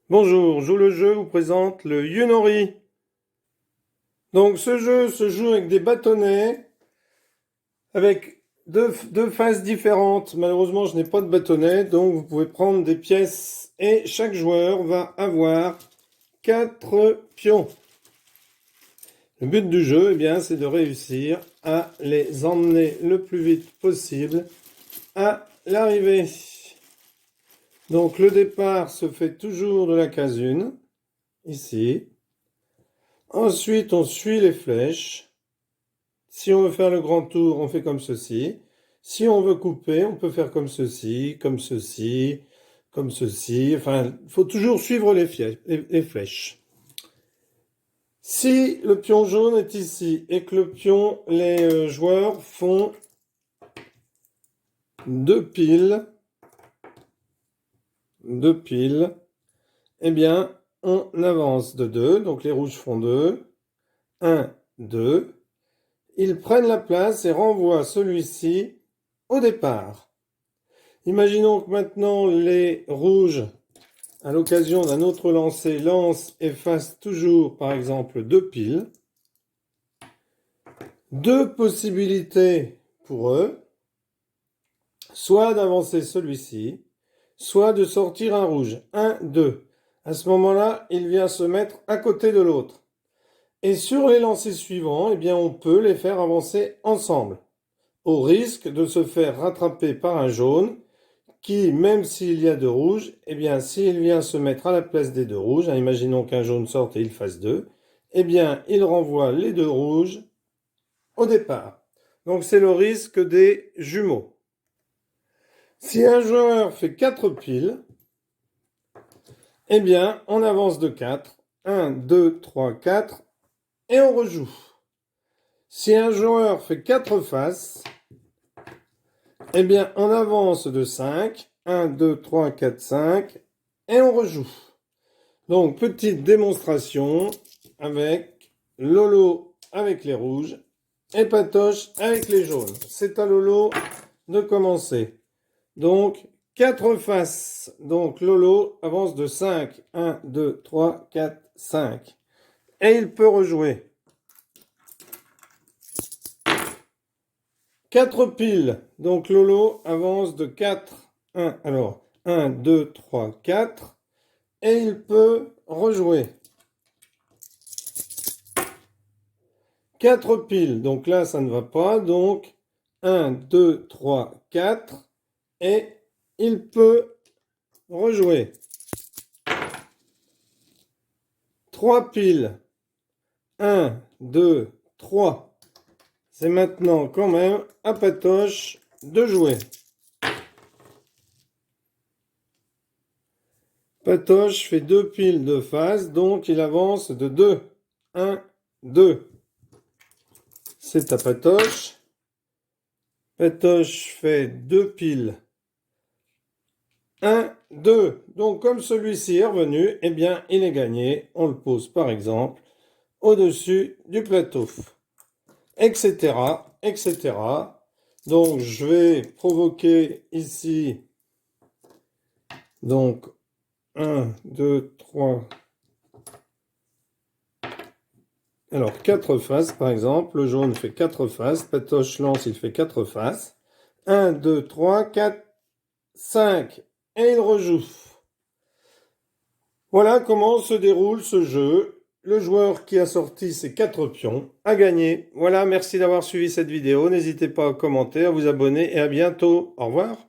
Bonjour, Joue le jeu vous présente le Yunori. Donc ce jeu se joue avec des bâtonnets, avec deux faces différentes. Malheureusement, je n'ai pas de bâtonnet, donc vous pouvez prendre des pièces et chaque joueur va avoir 4 pions. Le but du jeu, eh bien, c'est de réussir à les emmener le plus vite possible à l'arrivée. Donc le départ se fait toujours de la case 1, ici. Ensuite, on suit les flèches. Si on veut faire le grand tour, on fait comme ceci. Si on veut couper, on peut faire comme ceci, comme ceci, comme ceci. Enfin, il faut toujours suivre les flèches. Si le pion jaune est ici et que les joueurs font 2 piles, eh bien, on avance de 2. Donc les rouges font 2. 1, 2. Ils prennent la place et renvoient celui-ci au départ. Imaginons que maintenant les rouges, à l'occasion d'un autre lancer, lancent et fassent toujours, par exemple, 2 piles. 2 possibilités pour eux, soit d'avancer celui-ci, soit de sortir un rouge. 1, 2. À ce moment-là, il vient se mettre à côté de l'autre. Et sur les lancers suivants, eh bien, on peut les faire avancer ensemble, au risque de se faire rattraper par un jaune qui, même s'il y a 2 rouges, eh bien, s'il vient se mettre à la place des 2 rouges, imaginons qu'un jaune sorte et il fasse 2, eh bien, il renvoie les 2 rouges au départ. Donc, c'est le risque des jumeaux. Si un joueur fait 4 piles, eh bien, on avance de 4. 1, 2, 3, 4, et on rejoue. Si un joueur fait 4 faces, eh bien, on avance de 5. 1, 2, 3, 4, 5. Et on rejoue. Donc, petite démonstration avec Lolo avec les rouges et Patoche avec les jaunes. C'est à Lolo de commencer. Donc, 4 faces. Donc, Lolo avance de 5. 1, 2, 3, 4, 5. Et il peut rejouer. 4 piles. Donc Lolo avance de 4. 1, alors 1, 2, 3, 4. Et il peut rejouer. 4 piles. Donc là, ça ne va pas. Donc 1, 2, 3, 4. Et il peut rejouer. 3 piles. 1, 2, 3. C'est maintenant quand même à Patoche de jouer. Patoche fait 2 piles de face, donc il avance de 2. 1, 2. C'est à Patoche. Patoche fait 2 piles. 1, 2. Donc comme celui-ci est revenu, eh bien il est gagné. On le pose par exemple au-dessus du plateau. Etc. Etc. Donc je vais provoquer ici. Donc 1, 2, 3. Alors 4 faces par exemple. Le jaune fait 4 faces. Patoche lance, il fait 4 faces. 1, 2, 3, 4, 5. Et il rejoue. Voilà comment se déroule ce jeu. Le joueur qui a sorti ses 4 pions a gagné. Voilà, merci d'avoir suivi cette vidéo. N'hésitez pas à commenter, à vous abonner et à bientôt. Au revoir.